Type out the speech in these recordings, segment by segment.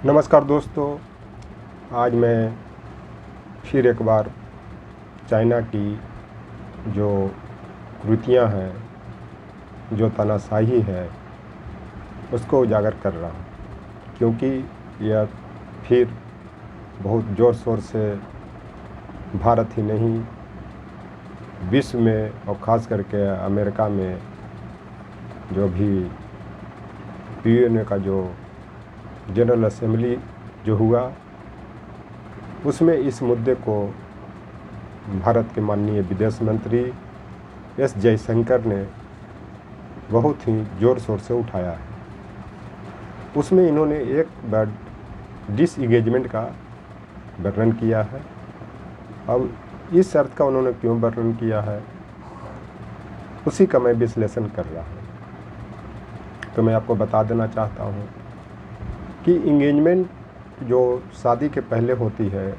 नमस्कार दोस्तों, आज मैं फिर एक बार चाइना की जो कृतियाँ हैं, जो तानाशाही है, उसको उजागर कर रहा हूँ, क्योंकि यह फिर बहुत ज़ोर शोर से भारत ही नहीं, विश्व में और ख़ास करके अमेरिका में जो भी यूएन का जो जनरल असेंबली जो हुआ, उसमें इस मुद्दे को भारत के माननीय विदेश मंत्री एस जयशंकर ने बहुत ही ज़ोर शोर से उठाया है। उसमें इन्होंने एक वर्ड डिसएंगेजमेंट का वर्णन किया है। अब इस शर्त का उन्होंने क्यों वर्णन किया है, उसी का मैं विश्लेषण कर रहा हूँ। तो मैं आपको बता देना चाहता हूँ कि इंगेजमेंट जो शादी के पहले होती है,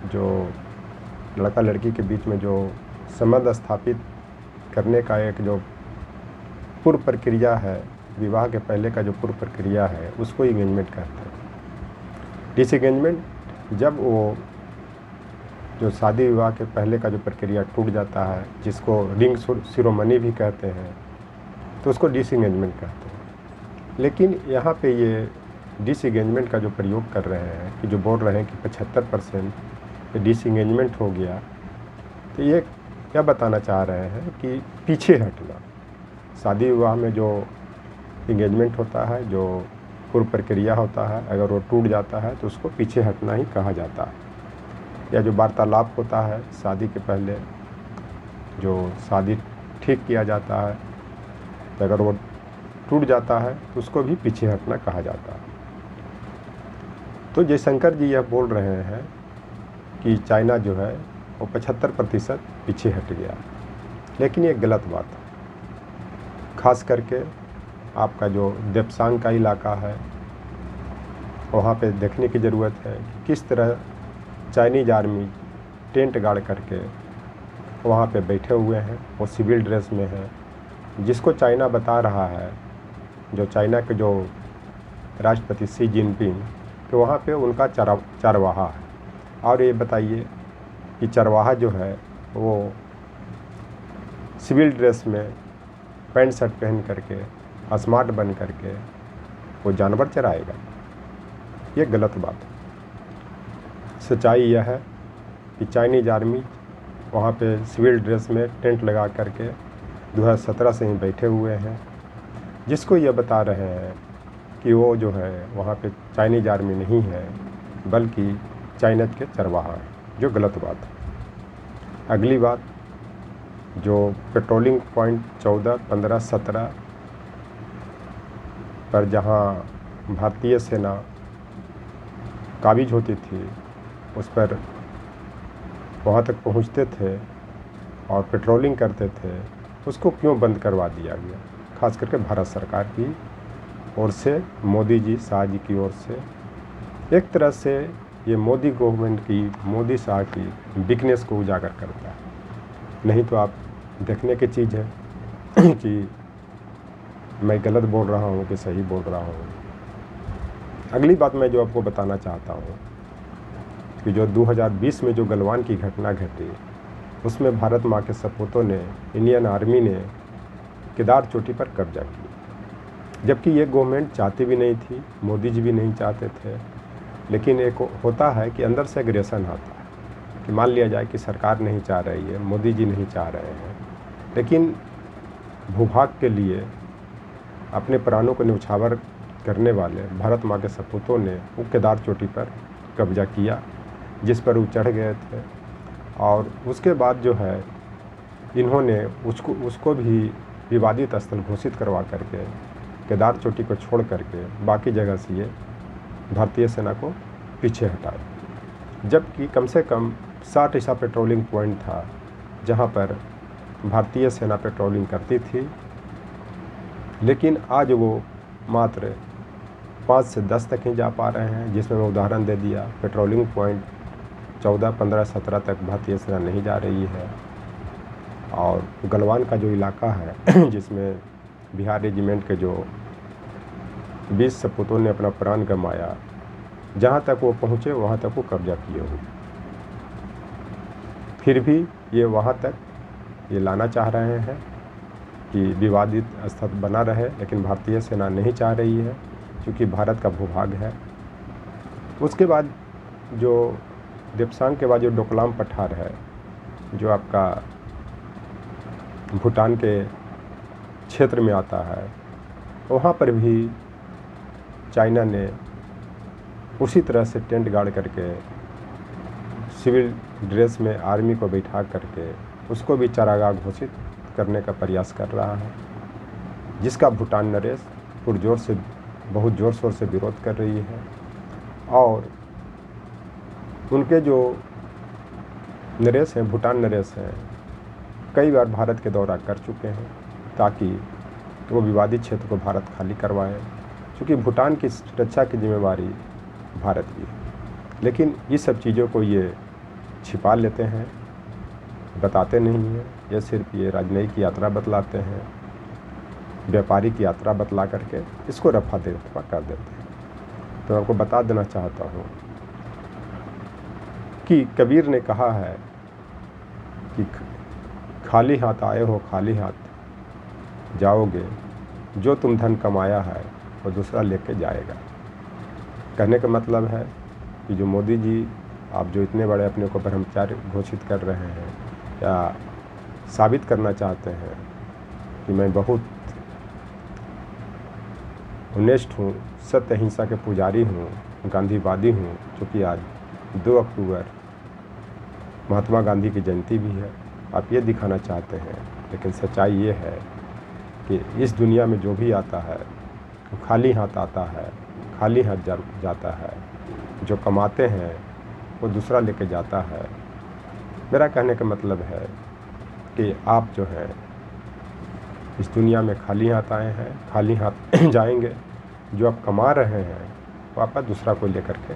जो लड़का लड़की के बीच में जो संबंध स्थापित करने का एक जो पूर्व प्रक्रिया है, विवाह के पहले का जो पूर्व प्रक्रिया है, उसको इंगेजमेंट कहते हैं। डिसएंगेजमेंट जब वो जो शादी विवाह के पहले का जो प्रक्रिया टूट जाता है, जिसको रिंग सेरेमनी भी कहते हैं, तो उसको डिसएंगेजमेंट कहते हैं। लेकिन यहाँ पे ये डिसएंगेजमेंट का जो प्रयोग कर रहे हैं, कि जो बोल रहे हैं कि 75% डिसएंगेजमेंट हो गया, तो ये क्या बताना चाह रहे हैं कि पीछे हटना। शादी विवाह में जो इंगेजमेंट होता है, जो पूर्व प्रक्रिया होता है, अगर वो टूट जाता है तो उसको पीछे हटना ही कहा जाता है। या जो वार्तालाप होता है शादी के पहले, जो शादी ठीक किया जाता है, तो अगर वो टूट जाता है तो उसको भी पीछे हटना कहा जाता है। तो जयशंकर जी यह बोल रहे हैं कि चाइना जो है वो 75% पीछे हट गया, लेकिन ये गलत बात है। खास करके आपका जो देप्सांग का इलाका है, वहाँ पे देखने की ज़रूरत है कि किस तरह चाइनीज आर्मी टेंट गाड़ करके वहाँ पे बैठे हुए हैं। वो सिविल ड्रेस में है, जिसको चाइना बता रहा है, जो चाइना के जो राष्ट्रपति शी जिनपिंग, तो वहाँ पे उनका चरवाहा है। और ये बताइए कि चरवाहा जो है वो सिविल ड्रेस में पैंट शर्ट पहन करके, स्मार्ट बन करके वो जानवर चराएगा? ये गलत बात है। सच्चाई यह है कि चाइनीज आर्मी वहाँ पे सिविल ड्रेस में टेंट लगा करके 2017 से ही बैठे हुए हैं, जिसको ये बता रहे हैं कि वो जो है वहाँ पे चाइनीज आर्मी नहीं है, बल्कि चाइना के चरवाहा है, जो गलत बात है। अगली बात, जो पेट्रोलिंग पॉइंट 14, 15, 17 पर जहाँ भारतीय सेना काबिज होती थी, उस पर वहाँ तक पहुँचते थे और पेट्रोलिंग करते थे, उसको क्यों बंद करवा दिया गया? खास करके भारत सरकार की ओर से, मोदी जी, शाह जी की ओर से। एक तरह से ये मोदी गवर्नमेंट की, मोदी शाह की वीकनेस को उजागर करता है। नहीं तो आप देखने की चीज़ है कि मैं गलत बोल रहा हूँ कि सही बोल रहा हूँ। अगली बात मैं जो आपको बताना चाहता हूँ कि जो 2020 में जो गलवान की घटना घटी, उसमें भारत माँ के सपूतों ने, इंडियन आर्मी ने केदार चोटी पर कब्जा किया, जबकि ये गवर्नमेंट चाहती भी नहीं थी, मोदी जी भी नहीं चाहते थे। लेकिन एक होता है कि अंदर से एग्रेशन आता है, कि मान लिया जाए कि सरकार नहीं चाह रही है, मोदी जी नहीं चाह रहे हैं, लेकिन भूभाग के लिए अपने प्राणों को न्यौछावर करने वाले भारत माँ के सपूतों ने वो केदार चोटी पर कब्जा किया, जिस पर वो चढ़ गए थे। और उसके बाद जो है इन्होंने उसको भी विवादित स्थल घोषित करवा करके केदार चोटी को छोड़ करके बाकी जगह से ये भारतीय सेना को पीछे हटाया, जबकि कम से कम 60 ऐसा पेट्रोलिंग पॉइंट था जहाँ पर भारतीय सेना पेट्रोलिंग करती थी। लेकिन आज वो मात्र 5 से 10 तक ही जा पा रहे हैं, जिसमें मैं उदाहरण दे दिया, पेट्रोलिंग पॉइंट 14, 15, 17 तक भारतीय सेना नहीं जा रही है। और गलवान का जो इलाका है जिसमें बिहार रेजिमेंट के जो 20 सपूतों ने अपना प्राण गंवाया, जहाँ तक वो पहुँचे वहाँ तक वो कब्जा किए हुए। फिर भी ये वहाँ तक ये लाना चाह रहे हैं कि विवादित स्थल बना रहे, लेकिन भारतीय सेना नहीं चाह रही है क्योंकि भारत का भूभाग है। उसके बाद जो देप्सांग के बाद जो डोकलाम पठार है, जो आपका भूटान के क्षेत्र में आता है, वहाँ पर भी चाइना ने उसी तरह से टेंट गाड़ करके सिविल ड्रेस में आर्मी को बैठा करके उसको भी चारागाह घोषित करने का प्रयास कर रहा है, जिसका भूटान नरेश बहुत ज़ोर शोर से विरोध कर रही है। और उनके जो नरेश हैं, भूटान नरेश हैं, कई बार भारत के दौरा कर चुके हैं ताकि वो विवादित क्षेत्र को भारत खाली करवाए, क्योंकि भूटान की सुरक्षा की जिम्मेवारी भारत की है। लेकिन ये सब चीज़ों को ये छिपा लेते हैं, बताते नहीं हैं। ये सिर्फ ये राजनयिक यात्रा बतलाते हैं, व्यापारिक यात्रा बतला करके इसको रफा दफा कर देते हैं। तो आपको बता देना चाहता हूँ कि कबीर ने कहा है कि खाली हाथ आए हो खाली हाथ जाओगे, जो तुम धन कमाया है वो दूसरा लेके जाएगा। कहने का मतलब है कि जो मोदी जी, आप जो इतने बड़े अपने को ब्रह्मचारी घोषित कर रहे हैं या साबित करना चाहते हैं कि मैं बहुत ऑनेस्ट हूँ, सत्य अहिंसा के पुजारी हूँ, गांधीवादी हूँ, क्योंकि आज 2 अक्टूबर महात्मा गांधी की जयंती भी है, आप ये दिखाना चाहते हैं। लेकिन सच्चाई ये है कि इस दुनिया में जो भी आता है वो खाली हाथ आता है, खाली हाथ जाता है। जो कमाते हैं वो दूसरा लेके जाता है। मेरा कहने का मतलब है कि आप जो है इस दुनिया में खाली हाथ आए हैं, खाली हाथ जाएंगे। जो आप कमा रहे हैं वो आपका दूसरा कोई लेकर के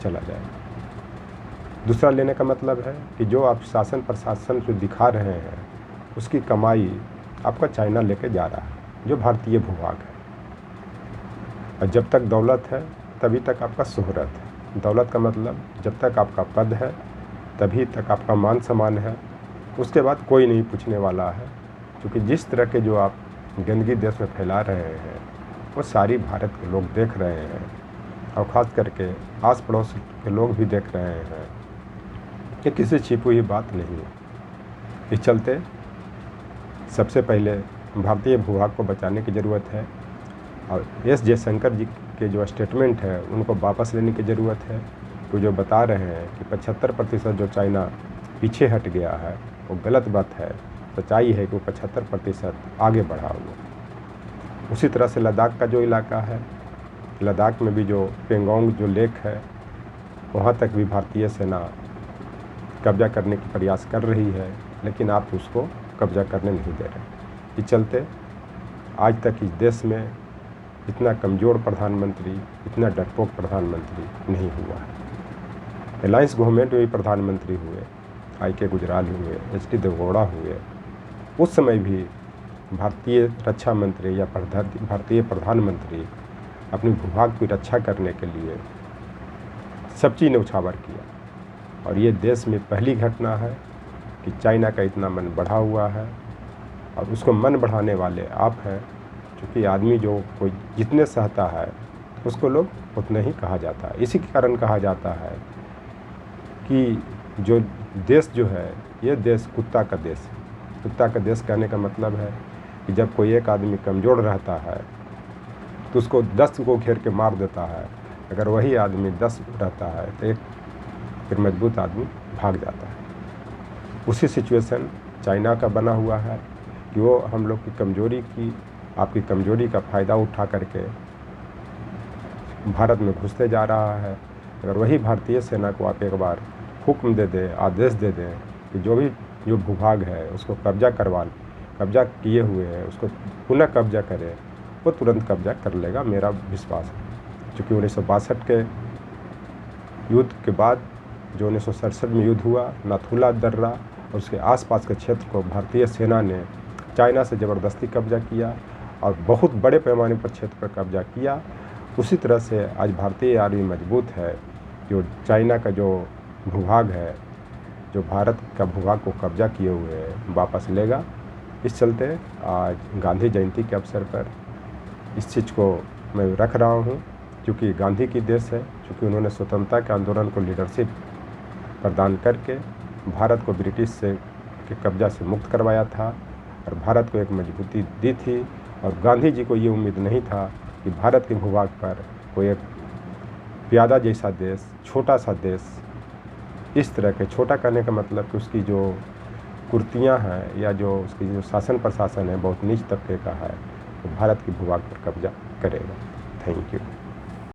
चला जाएगा। दूसरा लेने का मतलब है कि जो आप शासन प्रशासन जो दिखा रहे हैं उसकी कमाई आपका चाइना लेके जा रहा है, जो भारतीय भूभाग है। और जब तक दौलत है तभी तक आपका शोहरत है। दौलत का मतलब जब तक आपका पद है तभी तक आपका मान सम्मान है, उसके बाद कोई नहीं पूछने वाला है। क्योंकि जिस तरह के जो आप गंदगी देश में फैला रहे हैं वो सारी भारत के लोग देख रहे हैं, और ख़ास करके आस पड़ोस के लोग भी देख रहे हैं। ये किसी छिपी हुई बात नहीं है। इस चलते सबसे पहले भारतीय भूभाग को बचाने की ज़रूरत है, और एस जयशंकर जी के जो स्टेटमेंट है उनको वापस लेने की ज़रूरत है। तो जो बता रहे हैं कि 75% जो चाइना पीछे हट गया है वो गलत बात है। सच्चाई है कि वो 75% आगे बढ़ा हुआ। उसी तरह से लद्दाख का जो इलाका है, लद्दाख में भी जो पेंगोंग जो लेक है वहाँ तक भी भारतीय सेना कब्जा करने की प्रयास कर रही है, लेकिन आप उसको कब्जा करने नहीं दे रहे। इस चलते आज तक इस देश में इतना कमज़ोर प्रधानमंत्री, इतना डरपोक प्रधानमंत्री नहीं हुआ है। अलायंस गवर्नमेंट में भी प्रधानमंत्री हुए, I.K. गुजराल हुए, H.D. देवेगौड़ा हुए, उस समय भी भारतीय रक्षा मंत्री या भारतीय प्रधानमंत्री अपनी भूभाग की रक्षा करने के लिए सब चीज़ न्यौछावर किया। और ये देश में पहली घटना है कि चाइना का इतना मन बढ़ा हुआ है, और उसको मन बढ़ाने वाले आप हैं। क्योंकि आदमी जो कोई जितने सहता है उसको लोग उतने ही कहा जाता है। इसी के कारण कहा जाता है कि जो देश जो है ये देश कुत्ता का देश है। कुत्ता का देश कहने का मतलब है कि जब कोई एक आदमी कमज़ोर रहता है तो उसको 10 को घेर के मार देता है। अगर वही आदमी 10 रहता है तो एक फिर मजबूत आदमी भाग जाता है। उसी सिचुएशन चाइना का बना हुआ है कि वो हम लोग की कमज़ोरी की, आपकी कमज़ोरी का फ़ायदा उठा करके भारत में घुसते जा रहा है। अगर वही भारतीय सेना को आप एक बार हुक्म दे दें, आदेश दे दें कि जो भूभाग है उसको कब्जा किए हुए हैं उसको पुनः कब्जा करें, वो तुरंत कब्जा कर लेगा, मेरा विश्वास है। क्योंकि 1962 के युद्ध के बाद जो 1967 में युद्ध हुआ, नाथुला दर्रा और उसके आसपास के क्षेत्र को भारतीय सेना ने चाइना से ज़बरदस्ती कब्जा किया और बहुत बड़े पैमाने पर क्षेत्र पर कब्जा किया। उसी तरह से आज भारतीय आर्मी मजबूत है। जो चाइना का जो भूभाग है, जो भारत का भूभाग को कब्जा किए हुए है, वापस लेगा। इस चलते आज गांधी जयंती के अवसर पर इस चीज़ को मैं रख रहा हूँ, क्योंकि गांधी की देश है, क्योंकि उन्होंने स्वतंत्रता के आंदोलन को लीडरशिप प्रदान करके भारत को ब्रिटिश से के कब्जा से मुक्त करवाया था और भारत को एक मजबूती दी थी। और गांधी जी को ये उम्मीद नहीं था कि भारत के भूभाग पर कोई एक प्यादा जैसा देश, छोटा सा देश, इस तरह के, छोटा करने का मतलब कि उसकी जो कुर्तियाँ हैं या जो उसकी जो शासन प्रशासन है बहुत नीच तबके का है, तो भारत के भूभाग पर कब्जा करेगा। Thank you.